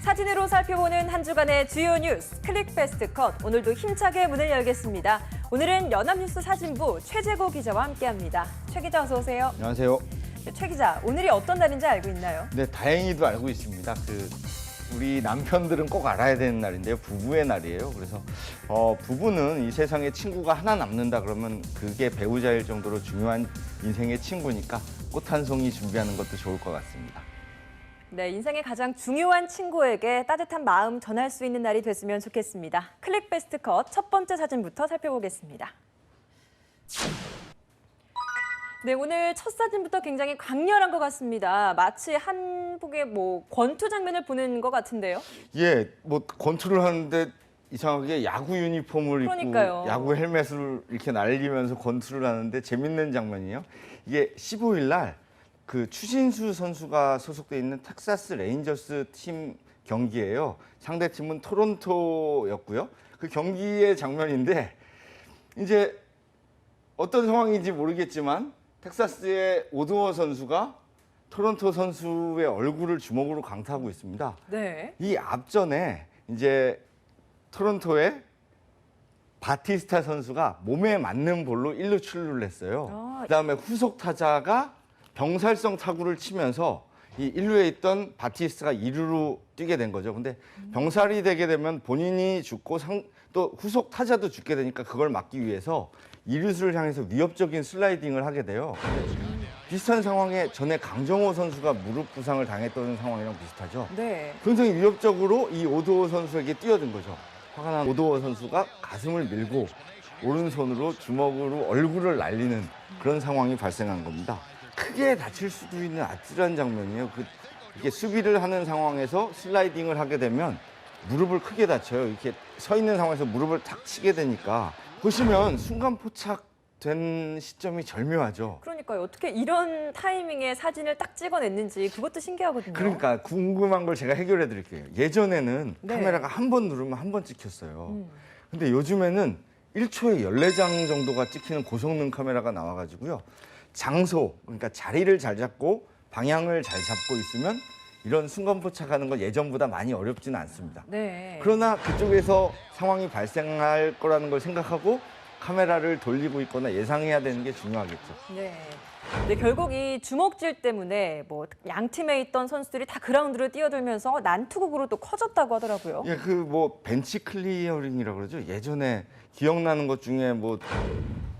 사진으로 살펴보는 한 주간의 주요 뉴스 클릭패스트 컷. 오늘도 힘차게 문을 열겠습니다. 오늘은 연합뉴스 사진부 최재고 기자와 함께합니다. 최 기자 어서 오세요. 안녕하세요. 최 기자, 오늘이 어떤 날인지 알고 있나요? 네, 다행히도 알고 있습니다. 우리 남편들은 꼭 알아야 되는 날인데요. 부부의 날이에요. 그래서 부부는 이 세상에 친구가 하나 남는다 그러면 그게 배우자일 정도로 중요한 인생의 친구니까 꽃 한 송이 준비하는 것도 좋을 것 같습니다. 네, 인생의 가장 중요한 친구에게 따뜻한 마음 전할 수 있는 날이 됐으면 좋겠습니다. 클릭베스트 컷 첫 번째 사진부터 살펴보겠습니다. 네, 오늘 첫 사진부터 굉장히 강렬한 것 같습니다. 마치 한복의 권투 장면을 보는 것 같은데요. 예, 권투를 하는데 이상하게 야구 유니폼을 그러니까요. 입고 야구 헬멧을 이렇게 날리면서 권투를 하는데 재밌는 장면이에요. 이게 15일 날 그 추신수 선수가 소속돼 있는 텍사스 레인저스 팀 경기예요. 상대 팀은 토론토였고요. 그 경기의 장면인데 이제 어떤 상황인지 모르겠지만 텍사스의 오드워 선수가 토론토 선수의 얼굴을 주먹으로 강타하고 있습니다. 네. 이 앞전에 이제 토론토의 바티스타 선수가 몸에 맞는 볼로 1루 출루를 했어요. 그다음에 후속 타자가 병살성 타구를 치면서 이 1루에 있던 바티스타가 2루로 뛰게 된 거죠. 근데 병살이 되게 되면 본인이 죽고 또 후속 타자도 죽게 되니까 그걸 막기 위해서 2루수를 향해서 위협적인 슬라이딩을 하게 돼요. 비슷한 상황에 전에 강정호 선수가 무릎 부상을 당했던 상황이랑 비슷하죠. 네. 굉장히 위협적으로 이 오드워 선수에게 뛰어든 거죠. 화가 난 오드워 선수가 가슴을 밀고 오른손으로 주먹으로 얼굴을 날리는 그런 상황이 발생한 겁니다. 크게 다칠 수도 있는 아찔한 장면이에요. 이게 수비를 하는 상황에서 슬라이딩을 하게 되면 무릎을 크게 다쳐요. 이렇게 서 있는 상황에서 무릎을 탁 치게 되니까 보시면 순간 포착된 시점이 절묘하죠. 그러니까요. 어떻게 이런 타이밍에 사진을 딱 찍어냈는지 그것도 신기하거든요. 그러니까 궁금한 걸 제가 해결해 드릴게요. 예전에는 네. 카메라가 한 번 누르면 한 번 찍혔어요. 근데 요즘에는 1초에 14장 정도가 찍히는 고성능 카메라가 나와가지고요. 장소, 그러니까 자리를 잘 잡고 방향을 잘 잡고 있으면 이런 순간 포착하는 건 예전보다 많이 어렵지는 않습니다. 네. 그러나 그쪽에서 상황이 발생할 거라는 걸 생각하고 카메라를 돌리고 있거나 예상해야 되는 게 중요하겠죠. 네. 네, 결국 이 주먹질 때문에 양 팀에 있던 선수들이 다 그라운드로 뛰어들면서 난투극으로 또 커졌다고 하더라고요. 예, 벤치 클리어링이라고 그러죠. 예전에 기억나는 것 중에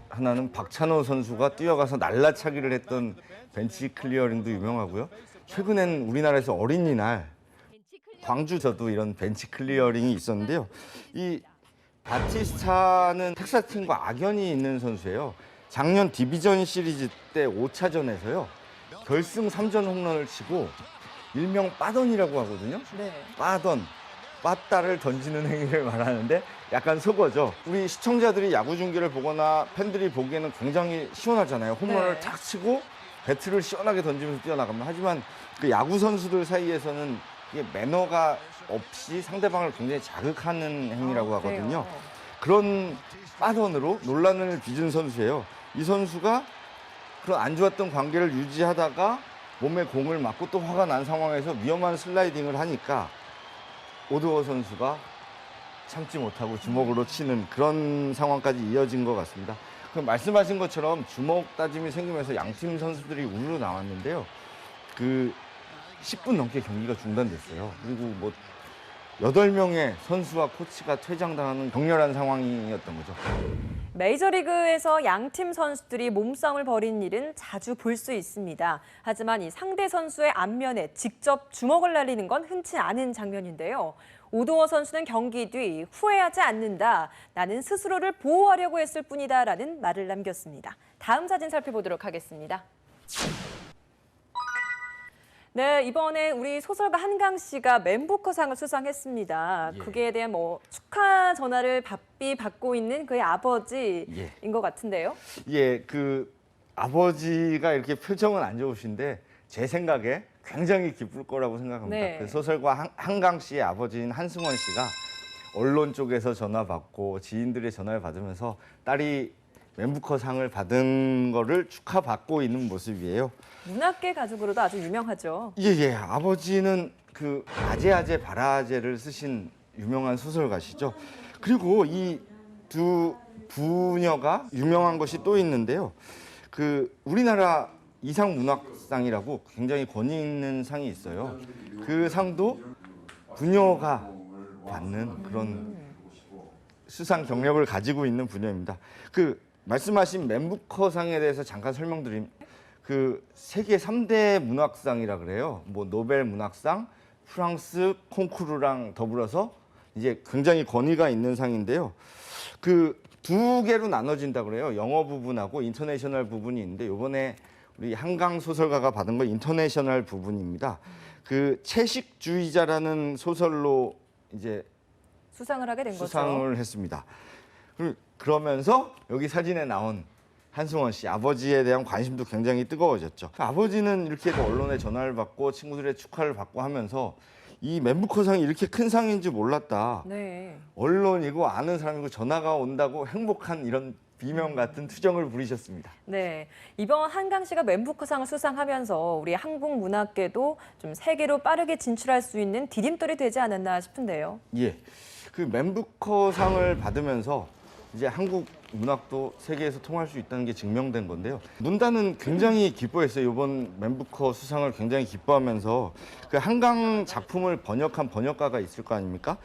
하나는 박찬호 선수가 뛰어가서 날라차기를 했던 벤치 클리어링도 유명하고요. 최근엔 우리나라에서 어린이날 광주저도 이런 벤치 클리어링이 있었는데요. 이 바티스타는 텍사스 팀과 악연이 있는 선수예요. 작년 디비전 시리즈 때 5차전에서요. 결승 3전 홈런을 치고 일명 빠던이라고 하거든요. 네. 빠따를 던지는 행위를 말하는데 약간 속어죠. 우리 시청자들이 야구 중계를 보거나 팬들이 보기에는 굉장히 시원하잖아요. 홈런을 네. 탁 치고 배트를 시원하게 던지면서 뛰어나갑니다. 하지만 그 야구 선수들 사이에서는 이게 매너가 없이 상대방을 굉장히 자극하는 행위라고 하거든요. 그래요. 그런 빠던으로 논란을 빚은 선수예요. 이 선수가 그런 안 좋았던 관계를 유지하다가 몸에 공을 맞고 또 화가 난 상황에서 위험한 슬라이딩을 하니까 오드워 선수가 참지 못하고 주먹으로 치는 그런 상황까지 이어진 것 같습니다. 그럼 말씀하신 것처럼 주먹 다짐이 생기면서 양팀 선수들이 우르르 나왔는데요. 10분 넘게 경기가 중단됐어요. 그리고 8명의 선수와 코치가 퇴장당하는 격렬한 상황이었던 거죠. 메이저리그에서 양팀 선수들이 몸싸움을 벌이는 일은 자주 볼 수 있습니다. 하지만 이 상대 선수의 안면에 직접 주먹을 날리는 건 흔치 않은 장면인데요. 오드워 선수는 경기 뒤 후회하지 않는다. 나는 스스로를 보호하려고 했을 뿐이다. 라는 말을 남겼습니다. 다음 사진 살펴보도록 하겠습니다. 네, 이번에 우리 소설가 한강 씨가 맨부커상을 수상했습니다. 예. 그에 대한 축하 전화를 바삐 받고 있는 그의 아버지인 예. 것 같은데요. 예, 아버지가 이렇게 표정은 안 좋으신데 제 생각에 굉장히 기쁠 거라고 생각합니다. 네. 그 소설가 한강 씨의 아버지인 한승원 씨가 언론 쪽에서 전화 받고 지인들의 전화를 받으면서 딸이 맨부커상을 받은 거를 축하받고 있는 모습이에요. 문학계 가족으로도 아주 유명하죠. 예. 아버지는 그 아제아제 바라제를 쓰신 유명한 소설가시죠. 그리고 이 두 부녀가 유명한 것이 또 있는데요. 그 우리나라 이상문학상이라고 굉장히 권위 있는 상이 있어요. 그 상도 부녀가 받는 그런 수상 경력을 가지고 있는 부녀입니다. 그 말씀하신 맨부커상에 대해서 잠깐 설명드리면 그 세계 3대 문학상이라 그래요. 뭐 노벨 문학상, 프랑스 콩쿠르랑 더불어서 이제 굉장히 권위가 있는 상인데요. 그 두 개로 나눠진다 그래요. 영어 부분하고 인터내셔널 부분이 있는데 이번에 우리 한강 소설가가 받은 건 인터내셔널 부분입니다. 그 채식주의자라는 소설로 이제 수상을 하게 된 거죠. 수상을 했습니다. 그러면서 여기 사진에 나온 한승원 씨 아버지에 대한 관심도 굉장히 뜨거워졌죠. 아버지는 이렇게 언론에 전화를 받고 친구들의 축하를 받고 하면서 이 맨부커상이 이렇게 큰 상인 줄 몰랐다. 네. 언론이고 아는 사람이고 전화가 온다고 행복한 이런 비명 같은 투정을 부리셨습니다. 네, 이번 한강시가 맨부커상을 수상하면서 우리 한국 문학계도 좀 세계로 빠르게 진출할 수 있는 디딤돌이 되지 않았나 싶은데요. 예, 그 맨부커상을 받으면서 이제 한국 문학도 세계에서 통할 수 있다는 게 증명된 건데요. 문단은 굉장히 기뻐했어요. 이번 맨부커 수상을 굉장히 기뻐하면서 그 한강 작품을 번역한 번역가가 있을 거 아닙니까?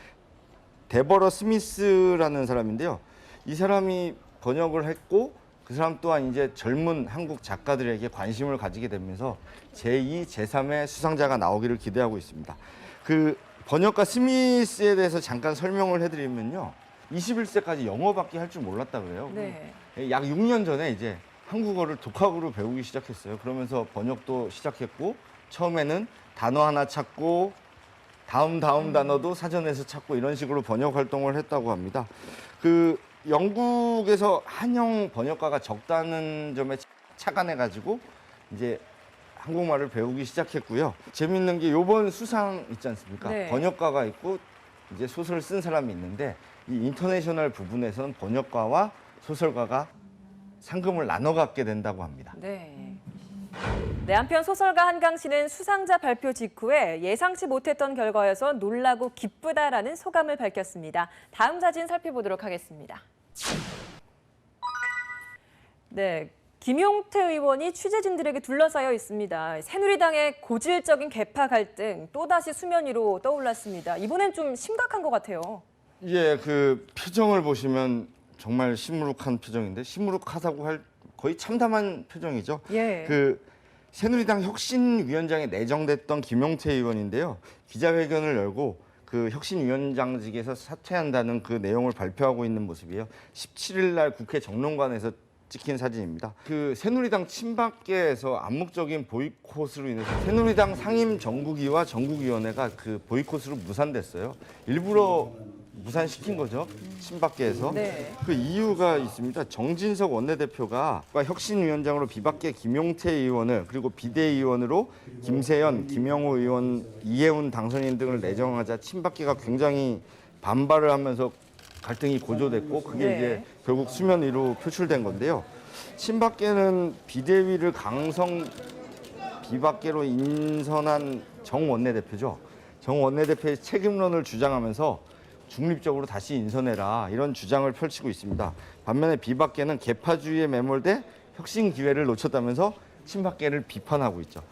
데버러 스미스라는 사람인데요. 이 사람이 번역을 했고 그 사람 또한 이제 젊은 한국 작가들에게 관심을 가지게 되면서 제2, 제3의 수상자가 나오기를 기대하고 있습니다. 그 번역가 스미스에 대해서 잠깐 설명을 해드리면요. 21세까지 영어밖에 할 줄 몰랐다 그래요. 네. 약 6년 전에 이제 한국어를 독학으로 배우기 시작했어요. 그러면서 번역도 시작했고 처음에는 단어 하나 찾고 다음 단어도 사전에서 찾고 이런 식으로 번역 활동을 했다고 합니다. 그 영국에서 한영 번역가가 적다는 점에 착안해가지고 이제 한국말을 배우기 시작했고요. 재밌는 게 이번 수상 있지 않습니까? 네. 번역가가 있고 이제 소설을 쓴 사람이 있는데 이 인터내셔널 부분에서는 번역가와 소설가가 상금을 나눠 갖게 된다고 합니다. 네. 네, 한편 소설가 한강 씨는 수상자 발표 직후에 예상치 못했던 결과여서 놀라고 기쁘다라는 소감을 밝혔습니다. 다음 사진 살펴보도록 하겠습니다. 네, 김용태 의원이 취재진들에게 둘러싸여 있습니다. 새누리당의 고질적인 계파 갈등 또다시 수면 위로 떠올랐습니다. 이번엔 좀 심각한 것 같아요. 예, 그 표정을 보시면 정말 시무룩한 표정인데 시무룩하다고 할 거의 참담한 표정이죠. 예. 그 새누리당 혁신위원장에 내정됐던 김용태 의원인데요. 기자회견을 열고 그 혁신위원장직에서 사퇴한다는 그 내용을 발표하고 있는 모습이에요. 17일 날 국회 정론관에서 찍힌 사진입니다. 그 새누리당 친박계에서 암묵적인 보이콧으로 인해서 새누리당 상임 정국위와 정국위원회가 그 보이콧으로 무산됐어요. 일부러 무산시킨 거죠. 친박계에서. 네. 그 이유가 있습니다. 정진석 원내대표가 혁신위원장으로 비박계 김용태 의원을 그리고 비대위원으로 김세연, 김영호 의원, 이해운 당선인 등을 내정하자 친박계가 굉장히 반발을 하면서 갈등이 고조됐고 그게 네. 이제 결국 수면 위로 표출된 건데요. 친박계는 비대위를 강성 비박계로 인선한 정 원내대표죠. 정 원내대표의 책임론을 주장하면서 중립적으로 다시 인선해라 이런 주장을 펼치고 있습니다. 반면에 비박계는 계파주의에 매몰돼 혁신 기회를 놓쳤다면서 친박계를 비판하고 있죠.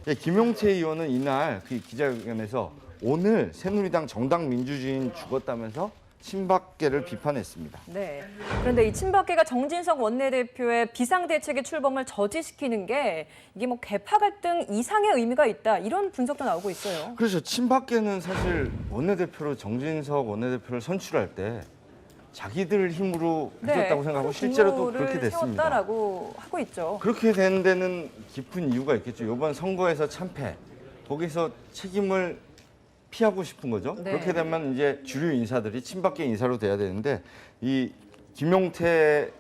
예, 김용태 의원은 이날 그 기자회견에서 오늘 새누리당 정당 민주주의는 죽었다면서 친박계를 비판했습니다. 네. 그런데 이 친박계가 정진석 원내대표의 비상대책의 출범을 저지시키는 게 이게 뭐 계파 갈등 이상의 의미가 있다 이런 분석도 나오고 있어요. 그렇죠. 친박계는 사실 원내대표로 정진석 원내대표를 선출할 때 자기들 힘으로 했었다고 생각하고 실제로도 그렇게 됐습니다. 세웠다라고 하고 있죠. 그렇게 된 데는 깊은 이유가 있겠죠. 이번 선거에서 참패, 거기서 책임을 피하고 싶은 거죠. 네. 그렇게 되면 이제 주류 인사들이 친박계 인사로 돼야 되는데 이 김용태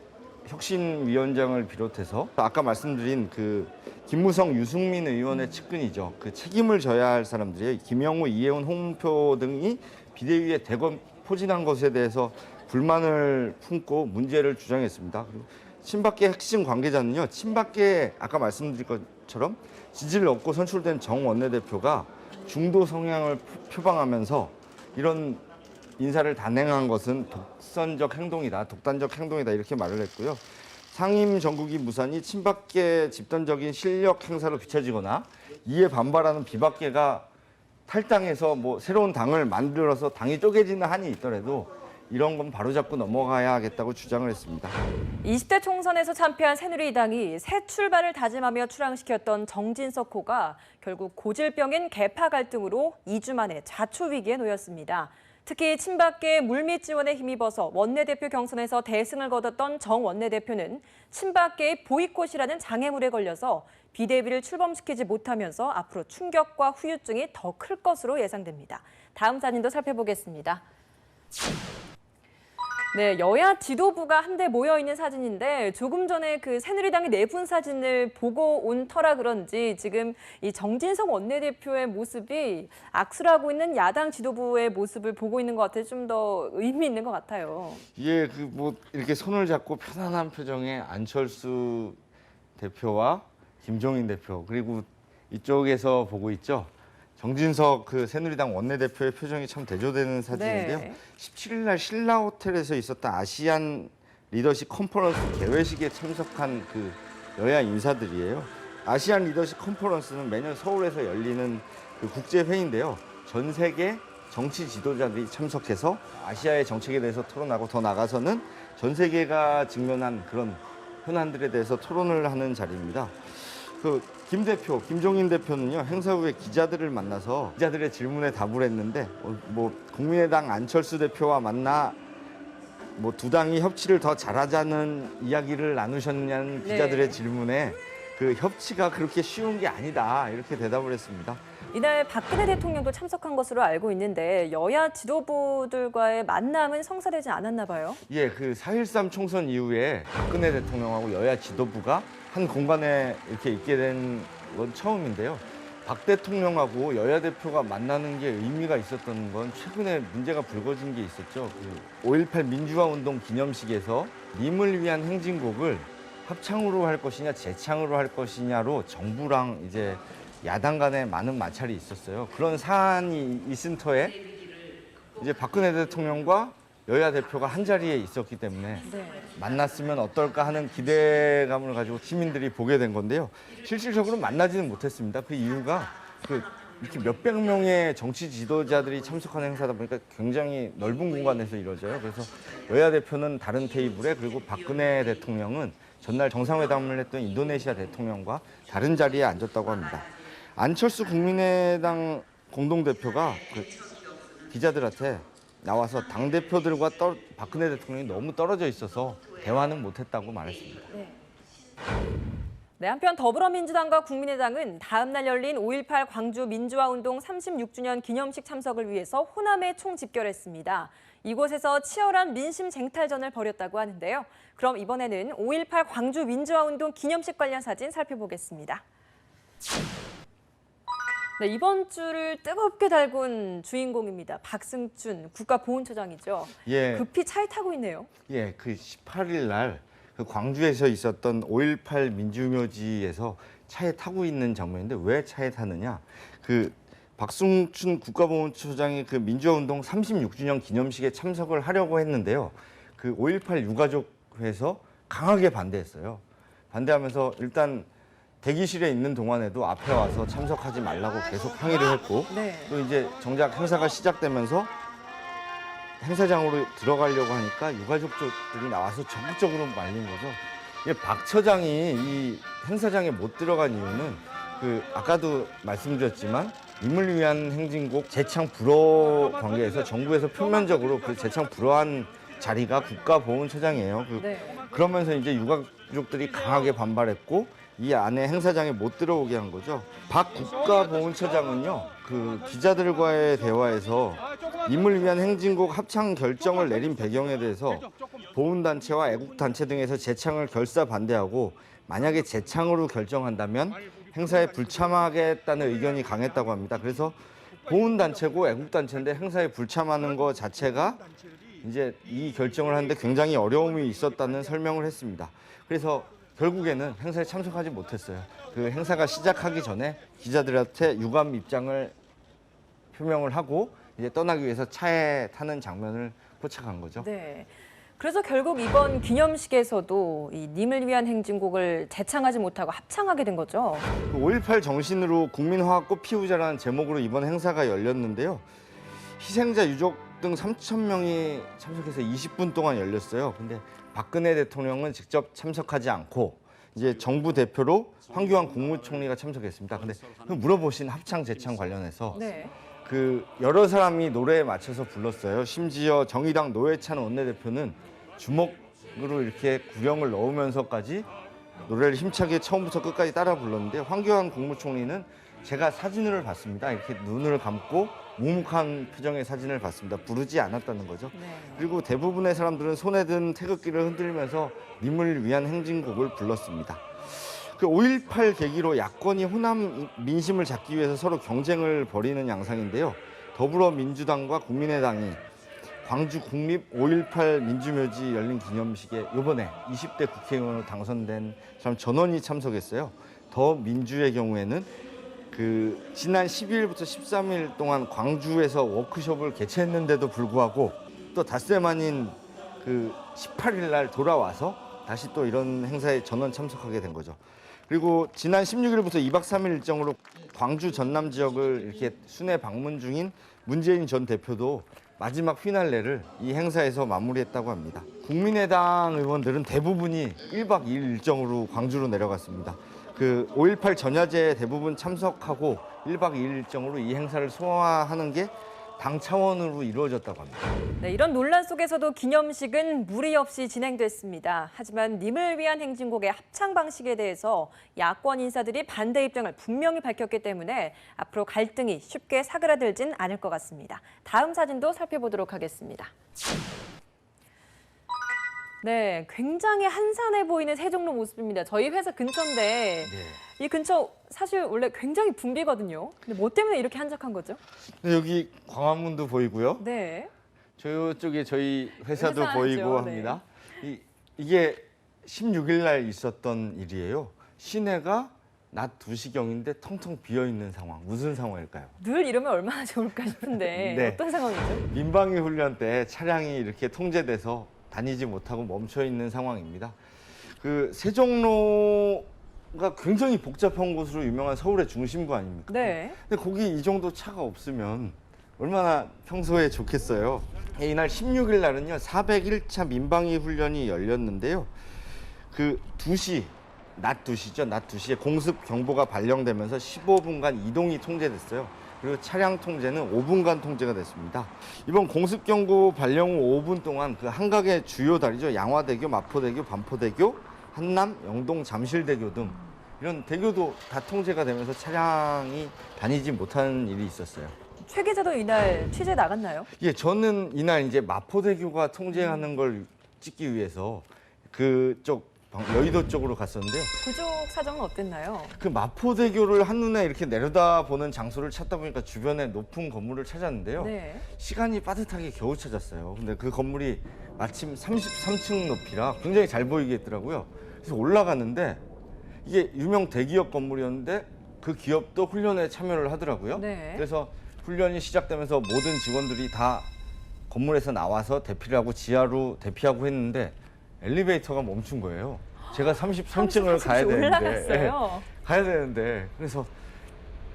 혁신위원장을 비롯해서 아까 말씀드린 그 김무성, 유승민 의원의 측근이죠. 그 책임을 져야 할 사람들이에요. 김영우, 이해운, 홍문표 등이 비대위에 대거 포진한 것에 대해서 불만을 품고 문제를 주장했습니다. 그리고 친박계 핵심 관계자는요. 친박계 아까 말씀드린 것처럼 지지를 얻고 선출된 정 원내대표가 중도 성향을 표방하면서 이런 인사를 단행한 것은 독선적 행동이다, 독단적 행동이다 이렇게 말을 했고요. 상임 정국이 무산이 친박계 집단적인 실력 행사로 비춰지거나 이에 반발하는 비박계가 탈당해서 뭐 새로운 당을 만들어서 당이 쪼개지는 한이 있더라도 이런 건 바로잡고 넘어가야 하겠다고 주장을 했습니다. 20대 총선에서 참패한 새누리당이 새 출발을 다짐하며 출항시켰던 정진석 호가 결국 고질병인 계파 갈등으로 2주 만에 자초 위기에 놓였습니다. 특히 친박계의 물밑 지원에 힘입어서 원내대표 경선에서 대승을 거뒀던 정 원내대표는 친박계의 보이콧이라는 장애물에 걸려서 비대위를 출범시키지 못하면서 앞으로 충격과 후유증이 더 클 것으로 예상됩니다. 다음 사진도 살펴보겠습니다. 네, 여야 지도부가 한데 모여 있는 사진인데 조금 전에 그 새누리당의 내분 사진을 보고 온 터라 그런지 지금 이 정진석 원내대표의 모습이 악수를 있는 야당 지도부의 모습을 보고 있는 것 같아서 좀 더 의미 있는 것 같아요. 예, 그 뭐 이렇게 손을 잡고 편안한 표정의 안철수 대표와 김종인 대표 그리고 이쪽에서 보고 있죠. 정진석 그 새누리당 원내대표의 표정이 참 대조되는 사진인데요. 네. 17일 날 신라 호텔에서 있었던 아시안 리더십 컨퍼런스 개회식에 참석한 그 여야 인사들이에요. 아시안 리더십 컨퍼런스는 매년 서울에서 열리는 그 국제 회의인데요. 전 세계 정치 지도자들이 참석해서 아시아의 정책에 대해서 토론하고 더 나아가서는 전 세계가 직면한 그런 현안들에 대해서 토론을 하는 자리입니다. 그 김 대표, 김종인 대표는요 행사 후에 기자들을 만나서 기자들의 질문에 답을 했는데 뭐 국민의당 안철수 대표와 만나 뭐 두 당이 협치를 더 잘하자는 이야기를 나누셨냐는 기자들의 네. 질문에 그 협치가 그렇게 쉬운 게 아니다 이렇게 대답을 했습니다. 이날 박근혜 대통령도 참석한 것으로 알고 있는데 여야 지도부들과의 만남은 성사되지 않았나 봐요. 예, 그 4.13 총선 이후에 박근혜 대통령하고 여야 지도부가 한 공간에 이렇게 있게 된 건 처음인데요. 박 대통령하고 여야 대표가 만나는 게 의미가 있었던 건 최근에 문제가 불거진 게 있었죠. 그 5.18 민주화 운동 기념식에서 님을 위한 행진곡을 합창으로 할 것이냐 재창으로 할 것이냐로 정부랑 이제 야당 간에 많은 마찰이 있었어요. 그런 사안이 있은 터에 이제 박근혜 대통령과 여야 대표가 한 자리에 있었기 때문에 만났으면 어떨까 하는 기대감을 가지고 시민들이 보게 된 건데요. 실질적으로 만나지는 못했습니다. 그 이유가 그 이렇게 몇백 명의 정치 지도자들이 참석하는 행사다 보니까 굉장히 넓은 공간에서 이루어져요. 그래서 여야 대표는 다른 테이블에 그리고 박근혜 대통령은 전날 정상회담을 했던 인도네시아 대통령과 다른 자리에 앉았다고 합니다. 안철수 국민의당 공동대표가 그 기자들한테 나와서 당대표들과 박근혜 대통령이 너무 떨어져 있어서 대화는 못했다고 말했습니다. 네, 한편 더불어민주당과 국민의당은 다음 날 열린 5.18 광주 민주화운동 36주년 기념식 참석을 위해서 호남에 총집결했습니다. 이곳에서 치열한 민심 쟁탈전을 벌였다고 하는데요. 그럼 이번에는 5.18 광주 민주화운동 기념식 관련 사진 살펴보겠습니다. 네, 이번 주를 뜨겁게 달군 주인공입니다. 박승춘 국가보훈처장이죠. 예. 급히 차에 타고 있네요. 예, 그 18일 날 그 광주에서 있었던 5.18 민주묘지에서 차에 타고 있는 장면인데 왜 차에 타느냐? 그 박승춘 국가보훈처장이 그 민주화운동 36주년 기념식에 참석을 하려고 했는데요. 그 5.18 유가족회에서 강하게 반대했어요. 반대하면서 일단 대기실에 있는 동안에도 앞에 와서 참석하지 말라고 계속 항의를 했고 또 이제 정작 행사가 시작되면서 행사장으로 들어가려고 하니까 유가족들이 나와서 적극적으로 말린 거죠. 이게 박 처장이 이 행사장에 못 들어간 이유는 그 아까도 말씀드렸지만 임을 위한 행진곡 재창 불허 관계에서 정부에서 표면적으로 그 재창 불허한 자리가 국가보훈처장이에요. 그러면서 이제 유가족들이 강하게 반발했고 이 안에 행사장에 못 들어오게 한 거죠. 박 국가보훈처장은요, 그 기자들과의 대화에서 임을 위한 행진곡 합창 결정을 내린 배경에 대해서 보훈단체와 애국단체 등에서 재창을 결사 반대하고 만약에 재창으로 결정한다면 행사에 불참하겠다는 의견이 강했다고 합니다. 그래서 보훈단체고 애국단체인데 행사에 불참하는 것 자체가 이제 이 결정을 하는데 굉장히 어려움이 있었다는 설명을 했습니다. 그래서 결국에는 행사에 참석하지 못했어요. 그 행사가 시작하기 전에 기자들한테 유감 입장을 표명을 하고 이제 떠나기 위해서 차에 타는 장면을 포착한 거죠. 네. 그래서 결국 이번 기념식에서도 이 님을 위한 행진곡을 재창하지 못하고 합창하게 된 거죠. 5.18 정신으로 국민화합꽃 피우자라는 제목으로 이번 행사가 열렸는데요. 희생자 유족 등 3,000명이 참석해서 20분 동안 열렸어요. 근데 박근혜 대통령은 직접 참석하지 않고 이제 정부 대표로 황교안 국무총리가 참석했습니다. 근데 물어보신 합창 재창 관련해서 네. 그 여러 사람이 노래에 맞춰서 불렀어요. 심지어 정의당 노회찬 원내대표는 주먹으로 이렇게 구령을 넣으면서까지 노래를 힘차게 처음부터 끝까지 따라 불렀는데 황교안 국무총리는 제가 사진을 봤습니다. 이렇게 눈을 감고 묵묵한 표정의 사진을 봤습니다. 부르지 않았다는 거죠. 네. 그리고 대부분의 사람들은 손에 든 태극기를 흔들면서 님을 위한 행진곡을 불렀습니다. 그 5.18 계기로 야권이 호남 민심을 잡기 위해서 서로 경쟁을 벌이는 양상인데요. 더불어민주당과 국민의당이 광주 국립 5.18 민주묘지 열린 기념식에 이번에 20대 국회의원으로 당선된 사람 전원이 참석했어요. 더민주의 경우에는 그 지난 12일부터 13일 동안 광주에서 워크숍을 개최했는데도 불구하고 또 닷새 만인 그 18일 날 돌아와서 다시 또 이런 행사에 전원 참석하게 된 거죠. 그리고 지난 16일부터 2박 3일 일정으로 광주 전남 지역을 이렇게 순회 방문 중인 문재인 전 대표도 마지막 피날레를 이 행사에서 마무리했다고 합니다. 국민의당 의원들은 대부분이 1박 2일 일정으로 광주로 내려갔습니다. 그 5.18 전야제에 대부분 참석하고 1박 2일 일정으로 이 행사를 소화하는 게 당 차원으로 이루어졌다고 합니다. 네, 이런 논란 속에서도 기념식은 무리 없이 진행됐습니다. 하지만 님을 위한 행진곡의 합창 방식에 대해서 야권 인사들이 반대 입장을 분명히 밝혔기 때문에 앞으로 갈등이 쉽게 사그라들진 않을 것 같습니다. 다음 사진도 살펴보도록 하겠습니다. 네, 굉장히 한산해 보이는 세종로 모습입니다. 저희 회사 근처인데 이 근처 사실 원래 굉장히 붐비거든요. 근데 뭐 때문에 이렇게 한적한 거죠? 네, 여기 광화문도 보이고요. 네. 저쪽에 저희 회사도 회사죠, 보이고 네. 합니다. 이게 16일 날 있었던 일이에요. 시내가 낮 2시경인데 텅텅 비어있는 상황. 무슨 상황일까요? 늘 이러면 얼마나 좋을까 싶은데 네. 어떤 상황이죠? 민방위 훈련 때 차량이 이렇게 통제돼서 다니지 못하고 멈춰 있는 상황입니다. 그 세종로가 굉장히 복잡한 곳으로 유명한 서울의 중심구 아닙니까? 네. 근데 거기 이 정도 차가 없으면 얼마나 평소에 좋겠어요. 이날 16일 날은요 401차 민방위 훈련이 열렸는데요. 그 2시, 낮 2시죠. 낮 2시에 공습 경보가 발령되면서 15분간 이동이 통제됐어요. 그리고 차량 통제는 5분간 통제가 됐습니다. 이번 공습 경보 발령 후 5분 동안 그 한강의 주요 다리죠. 양화대교, 마포대교, 반포대교, 한남, 영동, 잠실대교 등 이런 대교도 다 통제가 되면서 차량이 다니지 못하는 일이 있었어요. 최 기자도 이날 취재 나갔나요? 예, 저는 이날 이제 마포대교가 통제하는 걸 찍기 위해서 그쪽 여의도 쪽으로 갔었는데요. 그쪽 사정은 어땠나요? 그 마포대교를 한눈에 이렇게 내려다보는 장소를 찾다 보니까 주변에 높은 건물을 찾았는데요. 네. 시간이 빠듯하게 겨우 찾았어요. 근데 그 건물이 마침 33층 높이라 굉장히 잘 보이겠더라고요. 그래서 올라갔는데 이게 유명 대기업 건물이었는데 그 기업도 훈련에 참여를 하더라고요. 네. 그래서 훈련이 시작되면서 모든 직원들이 다 건물에서 나와서 대피를 하고 지하로 대피하고 했는데 엘리베이터가 멈춘 거예요. 제가 33층을 가야 되는데 올라갔어요. 가야 되는데 그래서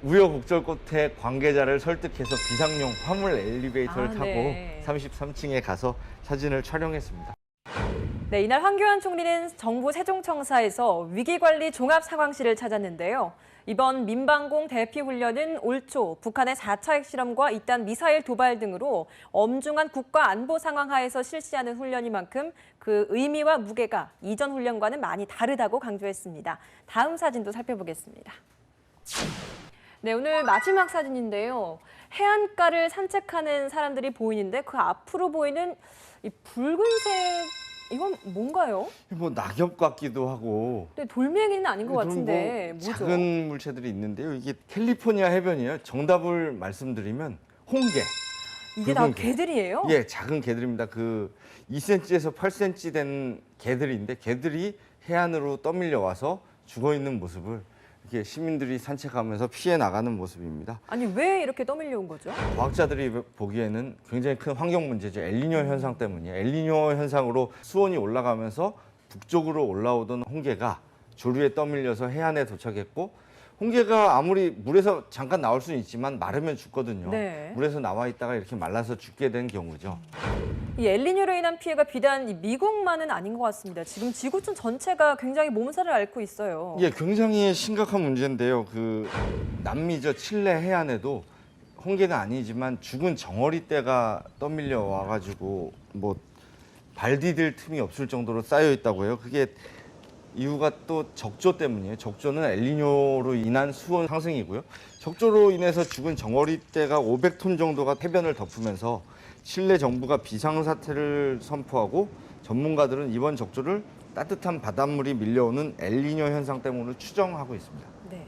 우여곡절 끝에 관계자를 설득해서 비상용 화물 엘리베이터를 타고 네. 33층에 가서 사진을 촬영했습니다. 네, 이날 황교안 총리는 정부 세종청사에서 위기관리 종합상황실을 찾았는데요. 이번 민방공 대피 훈련은 올 초 북한의 4차 핵실험과 이딴 미사일 도발 등으로 엄중한 국가 안보 상황 하에서 실시하는 훈련이만큼 그 의미와 무게가 이전 훈련과는 많이 다르다고 강조했습니다. 다음 사진도 살펴보겠습니다. 네, 오늘 마지막 사진인데요. 해안가를 산책하는 사람들이 보이는데 그 앞으로 보이는 이 붉은색 이건 뭔가요? 뭐 낙엽 같기도 하고 네, 돌멩이는 아닌 것 그런 같은데 뭐 뭐죠? 작은 물체들이 있는데요. 이게 캘리포니아 해변이에요. 정답을 말씀드리면 홍게. 이게 다 붉은 게. 개들이에요? 예, 작은 개들입니다. 그 2cm에서 8cm 된 개들인데 개들이 해안으로 떠밀려 와서 죽어 있는 모습을 이렇게 시민들이 산책하면서 피해 나가는 모습입니다. 아니 왜 이렇게 떠밀려 온 거죠? 과학자들이 보기에는 굉장히 큰 환경 문제죠. 엘니뇨 현상 때문이에요. 엘니뇨 현상으로 수온이 올라가면서 북쪽으로 올라오던 홍게가 조류에 떠밀려서 해안에 도착했고, 홍게가 아무리 물에서 잠깐 나올 수는 있지만 마르면 죽거든요. 네. 물에서 나와 있다가 이렇게 말라서 죽게 된 경우죠. 이 엘니뇨로 인한 피해가 비단 이 미국만은 아닌 것 같습니다. 지금 지구촌 전체가 굉장히 몸살을 앓고 있어요. 예, 굉장히 심각한 문제인데요. 그 남미저 칠레 해안에도 홍게가 아니지만 죽은 정어리떼가 떠밀려 와가지고 뭐 발 디딜 틈이 없을 정도로 쌓여 있다고 해요. 그게 이유가 또 적조 때문이에요. 적조는 엘니뇨로 인한 수온 상승이고요. 적조로 인해서 죽은 정어리떼가 500톤 정도가 해변을 덮으면서 칠레 정부가 비상사태를 선포하고, 전문가들은 이번 적조를 따뜻한 바닷물이 밀려오는 엘니뇨 현상 때문으로 추정하고 있습니다. 네.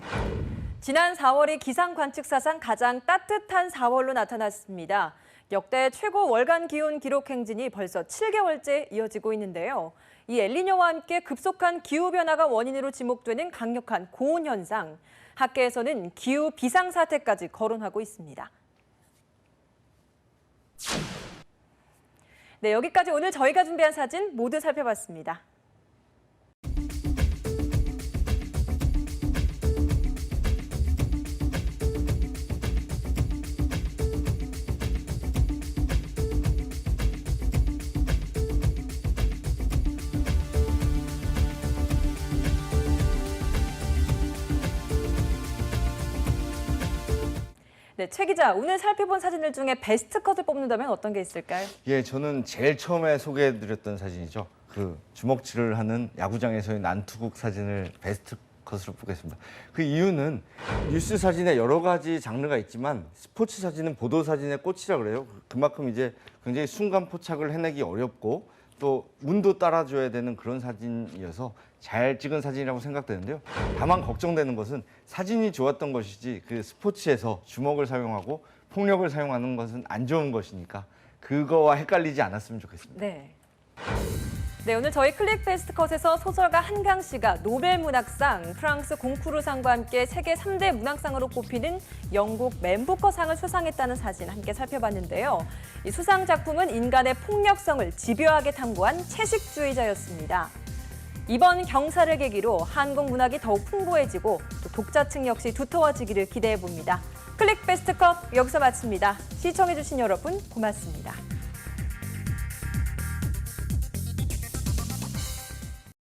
지난 4월이 기상 관측사상 가장 따뜻한 4월로 나타났습니다. 역대 최고 월간 기온 기록 행진이 벌써 7개월째 이어지고 있는데요. 이 엘니뇨와 함께 급속한 기후 변화가 원인으로 지목되는 강력한 고온 현상, 학계에서는 기후 비상사태까지 거론하고 있습니다. 네, 여기까지 오늘 저희가 준비한 사진 모두 살펴봤습니다. 네, 최 기자, 오늘 살펴본 사진들 중에 베스트 컷을 뽑는다면 어떤 게 있을까요? 예, 저는 제일 처음에 소개해드렸던 사진이죠. 그 주먹질을 하는 야구장에서의 난투극 사진을 베스트 컷으로 뽑겠습니다. 그 이유는 뉴스 사진에 여러 가지 장르가 있지만 스포츠 사진은 보도 사진의 꽃이라 그래요. 그만큼 이제 굉장히 순간 포착을 해내기 어렵고 또 운도 따라줘야 되는 그런 사진이어서 잘 찍은 사진이라고 생각되는데요. 다만 걱정되는 것은 사진이 좋았던 것이지 그 스포츠에서 주먹을 사용하고 폭력을 사용하는 것은 안 좋은 것이니까 그거와 헷갈리지 않았으면 좋겠습니다. 네. 네, 오늘 저희 클릭 베스트 컷에서 소설가 한강 씨가 노벨 문학상, 프랑스 공쿠르상과 함께 세계 3대 문학상으로 꼽히는 영국 맨 부커상을 수상했다는 사진 함께 살펴봤는데요. 이 수상 작품은 인간의 폭력성을 집요하게 탐구한 채식주의자였습니다. 이번 경사를 계기로 한국 문학이 더욱 풍부해지고 또 독자층 역시 두터워지기를 기대해 봅니다. 클릭 베스트 컷 여기서 마칩니다. 시청해주신 여러분 고맙습니다.